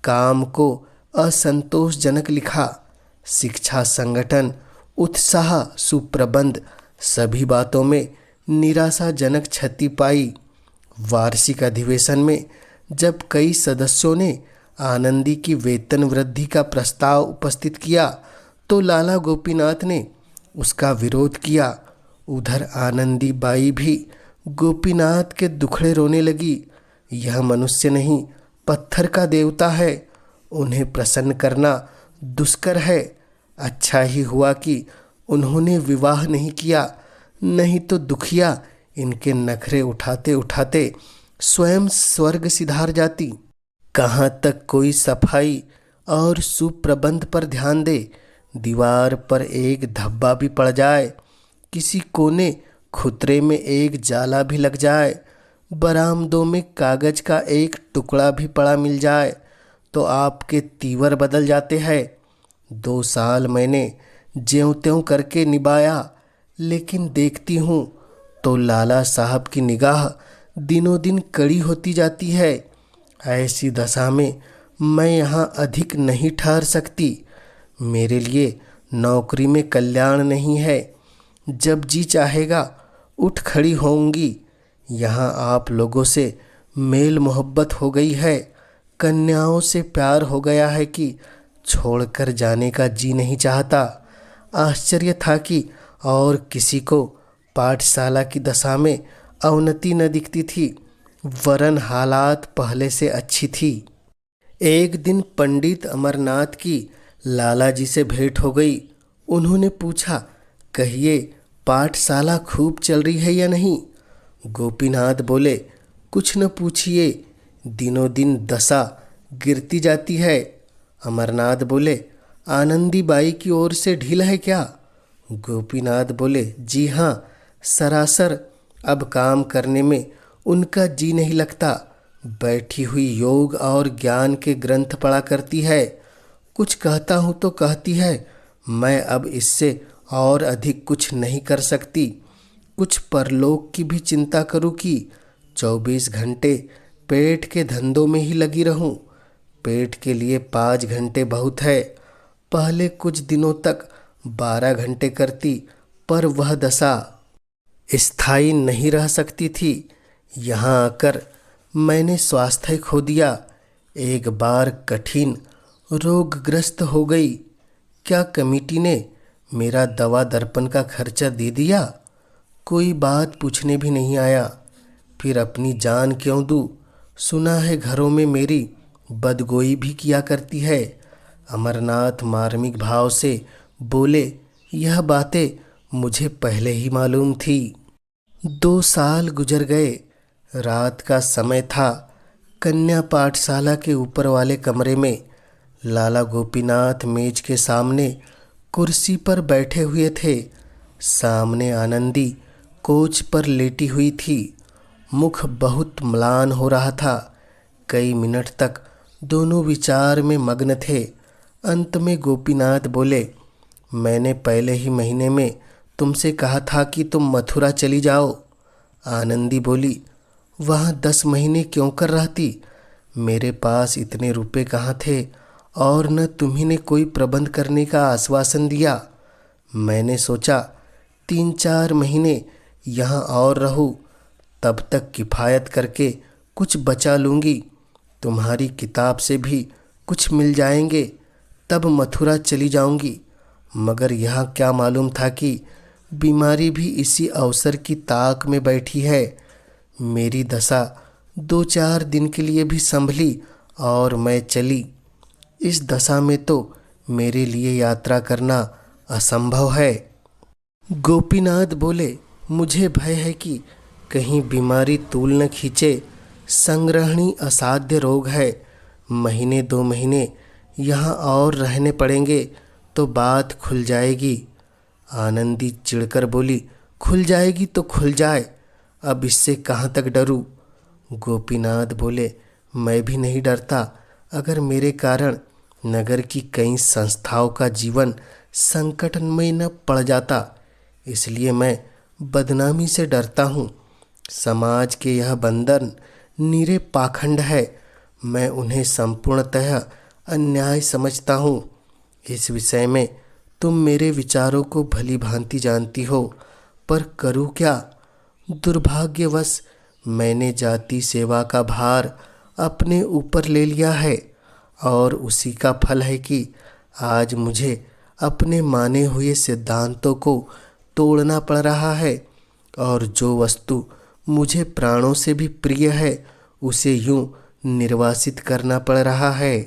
काम को असंतोषजनक लिखा। शिक्षा संगठन, उत्साह, सुप्रबंध, सभी बातों में निराशाजनक क्षति पाई। वार्षिक अधिवेशन में जब कई सदस्यों ने आनंदी की वेतन वृद्धि का प्रस्ताव उपस्थित किया तो लाला गोपीनाथ ने उसका विरोध किया। उधर आनंदी बाई भी गोपीनाथ के दुखड़े रोने लगी। यह मनुष्य नहीं, पत्थर का देवता है, उन्हें प्रसन्न करना दुष्कर है। अच्छा ही हुआ कि उन्होंने विवाह नहीं किया, नहीं तो दुखिया इनके नखरे उठाते उठाते स्वयं स्वर्ग सिधार जाती। कहाँ तक कोई सफाई और सुप्रबंध पर ध्यान दे। दीवार पर एक धब्बा भी पड़ जाए, किसी कोने खुतरे में एक जाला भी लग जाए, बरामदों में कागज का एक टुकड़ा भी पड़ा मिल जाए तो आपके तीवर बदल जाते हैं। 2 साल मैंने ज्यों त्यों करके निभाया, लेकिन देखती हूँ तो लाला साहब की निगाह दिनों दिन कड़ी होती जाती है। ऐसी दशा में मैं यहाँ अधिक नहीं ठहर सकती। मेरे लिए नौकरी में कल्याण नहीं है। जब जी चाहेगा उठ खड़ी होंगी। यहाँ आप लोगों से मेल मोहब्बत हो गई है, कन्याओं से प्यार हो गया है कि छोड़कर जाने का जी नहीं चाहता। आश्चर्य था कि और किसी को पाठशाला की दशा में अवनति न दिखती थी, वरन हालात पहले से अच्छी थी। एक दिन पंडित अमरनाथ की लाला जी से भेंट हो गई। उन्होंने पूछा, कहिए पाठशाला खूब चल रही है या नहीं? गोपीनाथ बोले, कुछ न पूछिए, दिनों दिन दशा गिरती जाती है। अमरनाथ बोले, आनंदी बाई की ओर से ढील है क्या? गोपीनाथ बोले, जी हाँ, सरासर। अब काम करने में उनका जी नहीं लगता। बैठी हुई योग और ज्ञान के ग्रंथ पढ़ा करती है। कुछ कहता हूँ तो कहती है, मैं अब इससे और अधिक कुछ नहीं कर सकती। कुछ परलोक की भी चिंता करूँ कि 24 घंटे पेट के धंधों में ही लगी रहूं। पेट के लिए 5 घंटे बहुत है। पहले कुछ दिनों तक 12 घंटे करती, पर वह दशा स्थायी नहीं रह सकती थी। यहाँ आकर मैंने स्वास्थ्य खो दिया। एक बार कठिन रोगग्रस्त हो गई। क्या कमेटी ने मेरा दवा दर्पण का खर्चा दे दिया? कोई बात पूछने भी नहीं आया। फिर अपनी जान क्यों दूँ? सुना है घरों में मेरी बदगोई भी किया करती है। अमरनाथ मार्मिक भाव से बोले, यह बातें मुझे पहले ही मालूम थी। 2 साल गुजर गए। रात का समय था। कन्या पाठशाला के ऊपर वाले कमरे में लाला गोपीनाथ मेज के सामने कुर्सी पर बैठे हुए थे। सामने आनंदी कोच पर लेटी हुई थी। मुख बहुत म्लान हो रहा था। कई मिनट तक दोनों विचार में मग्न थे। अंत में गोपीनाथ बोले, मैंने पहले ही महीने में तुमसे कहा था कि तुम मथुरा चली जाओ। आनंदी बोली, वहाँ 10 महीने क्यों कर रहती? मेरे पास इतने रुपए कहाँ थे और न तुम्ही ने कोई प्रबंध करने का आश्वासन दिया। मैंने सोचा 3-4 महीने यहाँ और रहूँ, तब तक किफ़ायत करके कुछ बचा लूँगी। तुम्हारी किताब से भी कुछ मिल जाएंगे, तब मथुरा चली जाऊँगी। मगर यहाँ क्या मालूम था कि बीमारी भी इसी अवसर की ताक में बैठी है। मेरी दशा 2-4 दिन के लिए भी संभली और मैं चली। इस दशा में तो मेरे लिए यात्रा करना असंभव है। गोपीनाथ बोले, मुझे भय है कि कहीं बीमारी तूल न खींचे। संग्रहणी असाध्य रोग है। 1-2 महीने यहाँ और रहने पड़ेंगे तो बात खुल जाएगी। आनंदी चिढ़कर बोली, खुल जाएगी तो खुल जाए, अब इससे कहाँ तक डरूं? गोपीनाथ बोले, मैं भी नहीं डरता। अगर मेरे कारण नगर की कई संस्थाओं का जीवन संकट में न पड़ जाता, इसलिए मैं बदनामी से डरता हूँ। समाज के यह बंधन निरे पाखंड है। मैं उन्हें संपूर्णतः अन्याय समझता हूँ। इस विषय में तुम मेरे विचारों को भली भांति जानती हो, पर करूँ क्या? दुर्भाग्यवश मैंने जाति सेवा का भार अपने ऊपर ले लिया है और उसी का फल है कि आज मुझे अपने माने हुए सिद्धांतों को तोड़ना पड़ रहा है और जो वस्तु मुझे प्राणों से भी प्रिय है उसे यूं निर्वासित करना पड़ रहा है।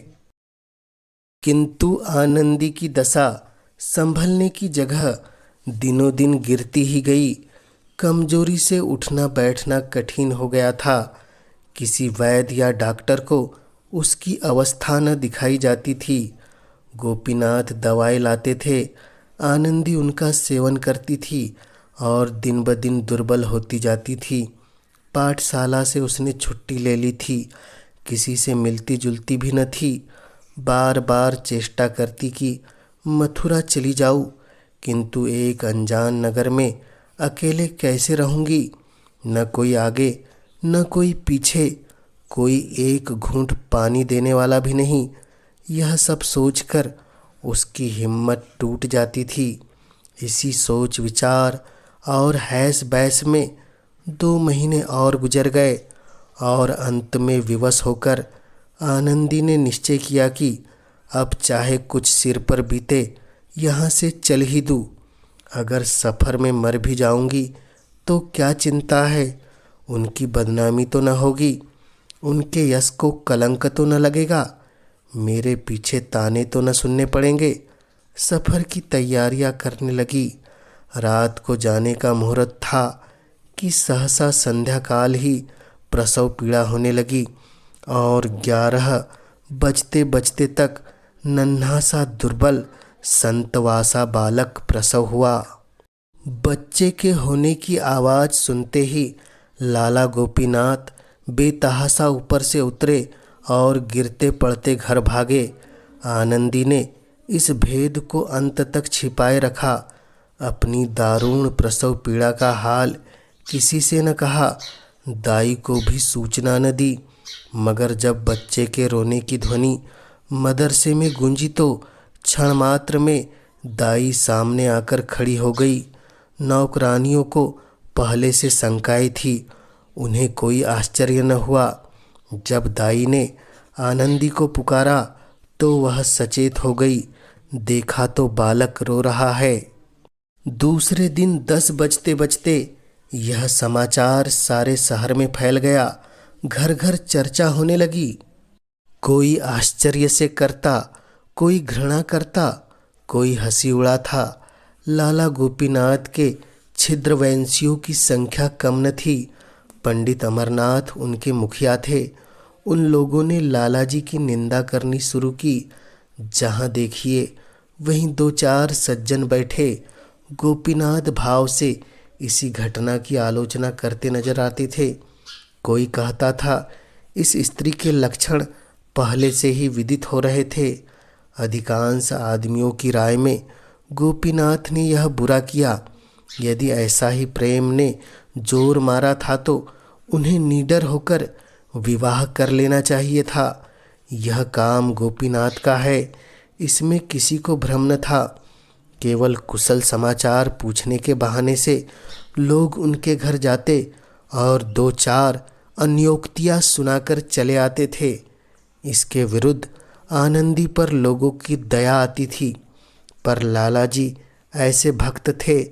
किंतु आनंदी की दशा संभलने की जगह दिनों दिन गिरती ही गई। कमजोरी से उठना बैठना कठिन हो गया था। किसी वैद्य या डॉक्टर को उसकी अवस्था न दिखाई जाती थी। गोपीनाथ दवाई लाते थे, आनंदी उनका सेवन करती थी और दिन ब दिन दुर्बल होती जाती थी। पाठशाला से उसने छुट्टी ले ली थी। किसी से मिलती जुलती भी न थी। बार बार चेष्टा करती कि मथुरा चली जाऊं, किंतु एक अनजान नगर में अकेले कैसे रहूंगी? न कोई आगे न कोई पीछे, कोई एक घूंट पानी देने वाला भी नहीं। यह सब सोचकर उसकी हिम्मत टूट जाती थी। इसी सोच विचार और हैस बैस में 2 महीने और गुजर गए और अंत में विवश होकर आनंदी ने निश्चय किया कि अब चाहे कुछ सिर पर बीते, यहाँ से चल ही दूँ। अगर सफ़र में मर भी जाऊंगी तो क्या चिंता है? उनकी बदनामी तो न होगी, उनके यश को कलंक तो न लगेगा, मेरे पीछे ताने तो न सुनने पड़ेंगे। सफ़र की तैयारियां करने लगी। रात को जाने का मुहूर्त था कि सहसा संध्या काल ही प्रसव पीड़ा होने लगी और 11 बजते बजते तक नन्हा सा दुर्बल संतवासा बालक प्रसव हुआ। बच्चे के होने की आवाज़ सुनते ही लाला गोपीनाथ बेतहासा ऊपर से उतरे और गिरते पड़ते घर भागे। आनंदी ने इस भेद को अंत तक छिपाए रखा। अपनी दारुण प्रसव पीड़ा का हाल किसी से न कहा, दाई को भी सूचना न दी। मगर जब बच्चे के रोने की ध्वनि मदरसे में गूंजी तो क्षण मात्र में दाई सामने आकर खड़ी हो गई। नौकरानियों को पहले से शंकाएं थी, उन्हें कोई आश्चर्य न हुआ। जब दाई ने आनंदी को पुकारा तो वह सचेत हो गई। देखा तो बालक रो रहा है। दूसरे दिन 10 बजते बजते यह समाचार सारे शहर में फैल गया। घर घर चर्चा होने लगी। कोई आश्चर्य से करता, कोई घृणा करता, कोई हंसी उड़ा था। लाला गोपीनाथ के छिद्रवंशियों की संख्या कम न थी। पंडित अमरनाथ उनके मुखिया थे। उन लोगों ने लाला जी की निंदा करनी शुरू की। जहाँ देखिए वहीं दो चार सज्जन बैठे गोपीनाथ भाव से इसी घटना की आलोचना करते नजर आते थे। कोई कहता था इस स्त्री के लक्षण पहले से ही विदित हो रहे थे। अधिकांश आदमियों की राय में गोपीनाथ ने यह बुरा किया। यदि ऐसा ही प्रेम ने जोर मारा था तो उन्हें निडर होकर विवाह कर लेना चाहिए था। यह काम गोपीनाथ का है, इसमें किसी को भ्रम न था। केवल कुशल समाचार पूछने के बहाने से लोग उनके घर जाते और दो चार अन्योक्तियाँ सुनाकर चले आते थे। इसके विरुद्ध आनंदी पर लोगों की दया आती थी, पर लाला जी ऐसे भक्त थे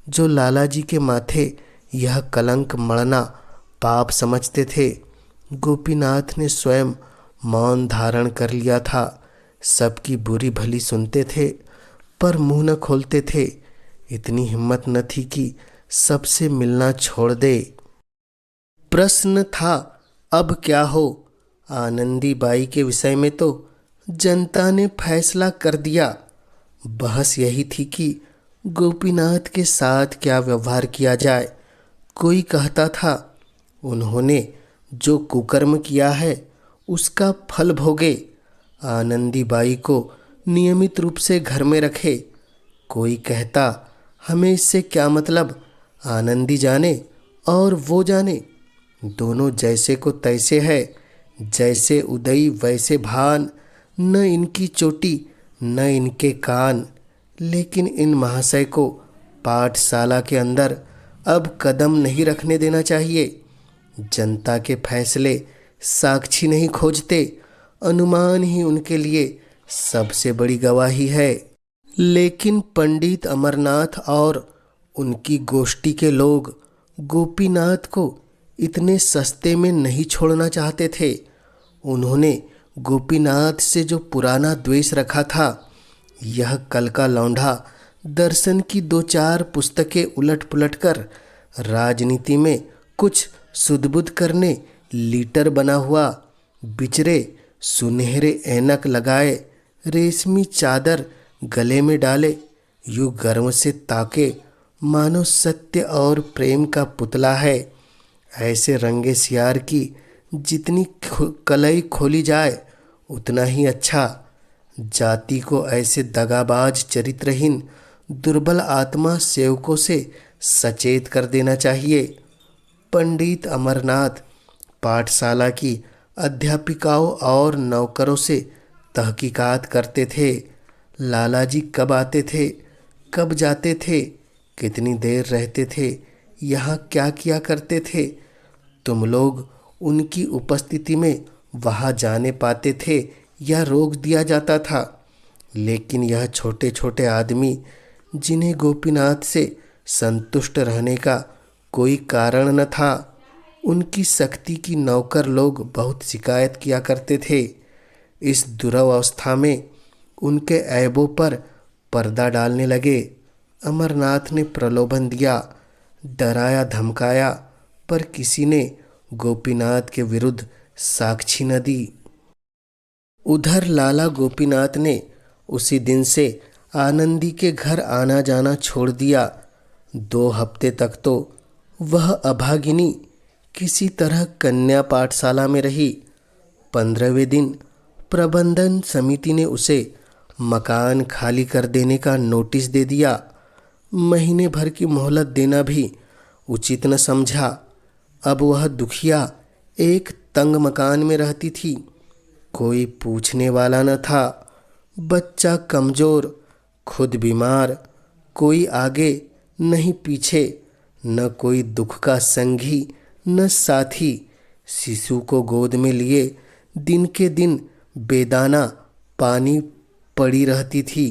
जो लाला जी के माथे यह कलंक मढ़ना पाप समझते थे। गोपीनाथ ने स्वयं मौन धारण कर लिया था। सबकी बुरी भली सुनते थे पर मुंह न खोलते थे। इतनी हिम्मत न थी कि सबसे मिलना छोड़ दे। प्रश्न था अब क्या हो। आनंदी बाई के विषय में तो जनता ने फैसला कर दिया। बहस यही थी कि गोपीनाथ के साथ क्या व्यवहार किया जाए। कोई कहता था उन्होंने जो कुकर्म किया है उसका फल भोगे, आनंदी बाई को नियमित रूप से घर में रखे। कोई कहता हमें इससे क्या मतलब, आनंदी जाने और वो जाने, दोनों जैसे को तैसे है, जैसे उदय वैसे भान, न इनकी चोटी न इनके कान। लेकिन इन महाशय को पाठशाला के अंदर अब कदम नहीं रखने देना चाहिए। जनता के फैसले साक्षी नहीं खोजते, अनुमान ही उनके लिए सबसे बड़ी गवाही है। लेकिन पंडित अमरनाथ और उनकी गोष्ठी के लोग गोपीनाथ को इतने सस्ते में नहीं छोड़ना चाहते थे। उन्होंने गोपीनाथ से जो पुराना द्वेष रखा था, यह कल का लौंडा दर्शन की दो चार पुस्तकें उलट पुलट कर राजनीति में कुछ सुध-बुध करने लीटर बना हुआ, बिचरे सुनहरे ऐनक लगाए, रेशमी चादर गले में डाले, यूं गर्व से ताके मानो सत्य और प्रेम का पुतला है। ऐसे रंगे सियार की जितनी कलई खोली जाए उतना ही अच्छा। जाति को ऐसे दगाबाज चरित्रहीन दुर्बल आत्मा सेवकों से सचेत कर देना चाहिए। पंडित अमरनाथ पाठशाला की अध्यापिकाओं और नौकरों से तहकीकात करते थे। लाला जी कब आते थे, कब जाते थे, कितनी देर रहते थे, यहाँ क्या किया करते थे। तुम लोग उनकी उपस्थिति में वहाँ जाने पाते थे या रोक दिया जाता था। लेकिन यह छोटे छोटे आदमी जिन्हें गोपीनाथ से संतुष्ट रहने का कोई कारण न था, उनकी शक्ति की नौकर लोग बहुत शिकायत किया करते थे। इस दुरवस्था में उनके ऐबों पर पर्दा डालने लगे। अमरनाथ ने प्रलोभन दिया, डराया धमकाया, पर किसी ने गोपीनाथ के विरुद्ध साक्षी न दी। उधर लाला गोपीनाथ ने उसी दिन से आनंदी के घर आना जाना छोड़ दिया। 2 हफ्ते तक तो वह अभागिनी किसी तरह कन्या पाठशाला में रही। 15वें दिन प्रबंधन समिति ने उसे मकान खाली कर देने का नोटिस दे दिया। महीने भर की मोहलत देना भी उचित न समझा। अब वह दुखिया एक तंग मकान में रहती थी। कोई पूछने वाला न था। बच्चा कमज़ोर, खुद बीमार, कोई आगे नहीं पीछे, न कोई दुख का संगी न साथी। शिशु को गोद में लिए दिन के दिन बेदाना पानी पड़ी रहती थी।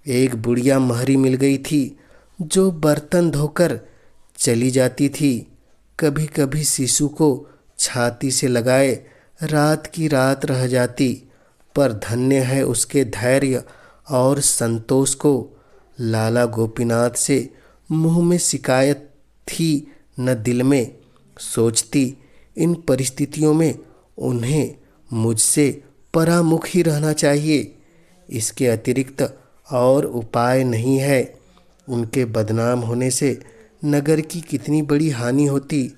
एक बुढ़िया महरी मिल गई थी जो बर्तन धोकर चली जाती थी। कभी कभी शिशु को छाती से लगाए रात की रात रह जाती, पर धन्य है उसके धैर्य और संतोष को। लाला गोपीनाथ से मुंह में शिकायत थी न दिल में। सोचती इन परिस्थितियों में उन्हें मुझसे परामुख ही रहना चाहिए। इसके अतिरिक्त और उपाय नहीं है। उनके बदनाम होने से नगर की कितनी बड़ी हानि होती।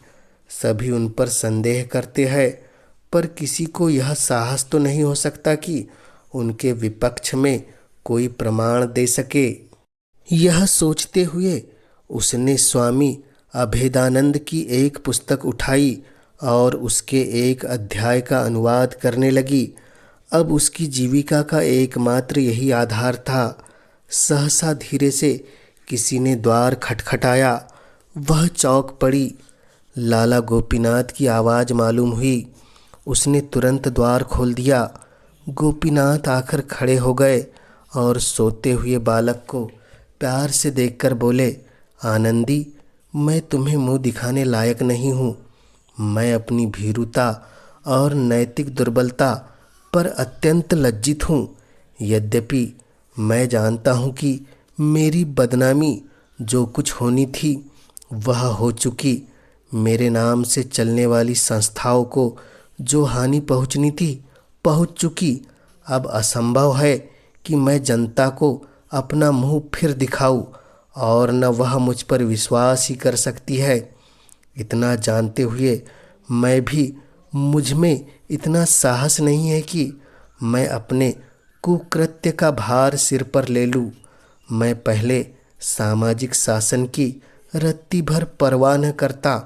सभी उन पर संदेह करते हैं, पर किसी को यह साहस तो नहीं हो सकता कि उनके विपक्ष में कोई प्रमाण दे सके। यह सोचते हुए उसने स्वामी अभेदानंद की एक पुस्तक उठाई और उसके एक अध्याय का अनुवाद करने लगी। अब उसकी जीविका का एकमात्र यही आधार था। सहसा धीरे से किसी ने द्वार खटखटाया। वह चौंक पड़ी। लाला गोपीनाथ की आवाज़ मालूम हुई। उसने तुरंत द्वार खोल दिया। गोपीनाथ आकर खड़े हो गए और सोते हुए बालक को प्यार से देखकर बोले, आनंदी, मैं तुम्हें मुंह दिखाने लायक नहीं हूँ। मैं अपनी भीरुता और नैतिक दुर्बलता पर अत्यंत लज्जित हूँ। यद्यपि मैं जानता हूँ कि मेरी बदनामी जो कुछ होनी थी वह हो चुकी। मेरे नाम से चलने वाली संस्थाओं को जो हानि पहुँचनी थी पहुँच चुकी। अब असंभव है कि मैं जनता को अपना मुंह फिर दिखाऊं, और न वह मुझ पर विश्वास ही कर सकती है। इतना जानते हुए मैं भी मुझ में इतना साहस नहीं है कि मैं अपने कुकृत्य का भार सिर पर ले लूं। मैं पहले सामाजिक शासन की रत्ती भर परवाह न करता,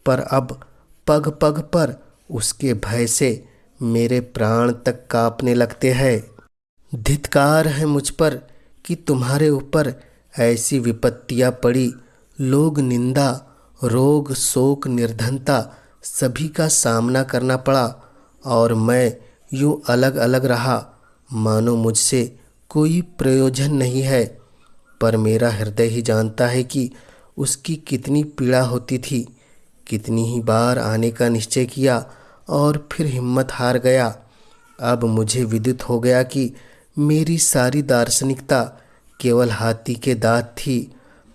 पर अब पग पग पर उसके भय से मेरे प्राण तक कांपने लगते हैं। धिक्कार है मुझ पर कि तुम्हारे ऊपर ऐसी विपत्तियां पड़ी। लोग निंदा, रोग, शोक, निर्धनता सभी का सामना करना पड़ा, और मैं यूं अलग अलग रहा मानो मुझसे कोई प्रयोजन नहीं है। पर मेरा हृदय ही जानता है कि उसकी कितनी पीड़ा होती थी। कितनी ही बार आने का निश्चय किया और फिर हिम्मत हार गया। अब मुझे विदित हो गया कि मेरी सारी दार्शनिकता केवल हाथी के दांत थी।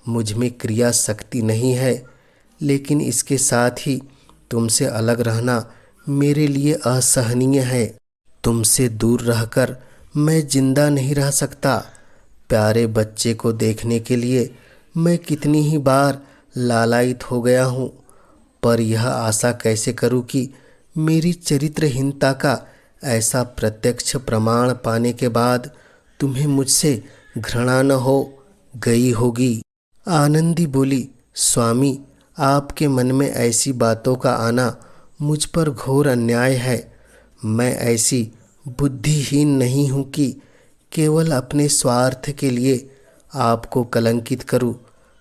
मुझ में क्रिया शक्ति नहीं है। लेकिन इसके साथ ही तुमसे अलग रहना मेरे लिए असहनीय है। तुमसे दूर रहकर मैं जिंदा नहीं रह सकता। प्यारे बच्चे को देखने के लिए मैं कितनी ही बार लालायित हो गया हूँ, पर यह आशा कैसे करूँ कि मेरी चरित्रहीनता का ऐसा प्रत्यक्ष प्रमाण पाने के बाद तुम्हें मुझसे घृणा न हो गई होगी। आनंदी बोली, स्वामी, आपके मन में ऐसी बातों का आना मुझ पर घोर अन्याय है। मैं ऐसी बुद्धिहीन नहीं हूँ कि केवल अपने स्वार्थ के लिए आपको कलंकित करूँ।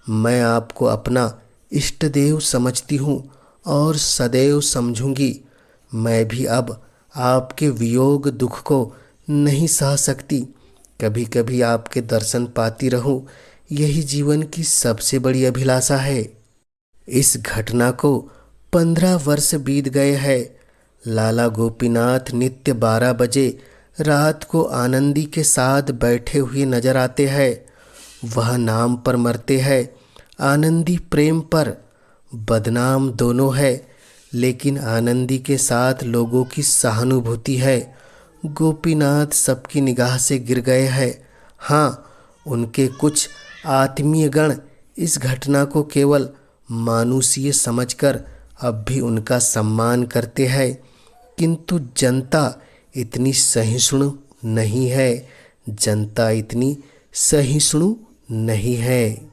मैं आपको अपना इष्टदेव समझती हूँ और सदैव समझूंगी। मैं भी अब आपके वियोग दुख को नहीं सह सकती। कभी कभी आपके दर्शन पाती रहूं, यही जीवन की सबसे बड़ी अभिलाषा है। इस घटना को 15 वर्ष बीत गए हैं। लाला गोपीनाथ नित्य 12 बजे रात को आनंदी के साथ बैठे हुए नजर आते हैं। वह नाम पर मरते हैं, आनंदी प्रेम पर। बदनाम दोनों है, लेकिन आनंदी के साथ लोगों की सहानुभूति है। गोपीनाथ सबकी निगाह से गिर गए हैं। हाँ, उनके कुछ आत्मीय गण इस घटना को केवल मानुषीय समझकर अब भी उनका सम्मान करते हैं, किंतु जनता इतनी सहिष्णु नहीं है। जनता इतनी सहिष्णु नहीं है।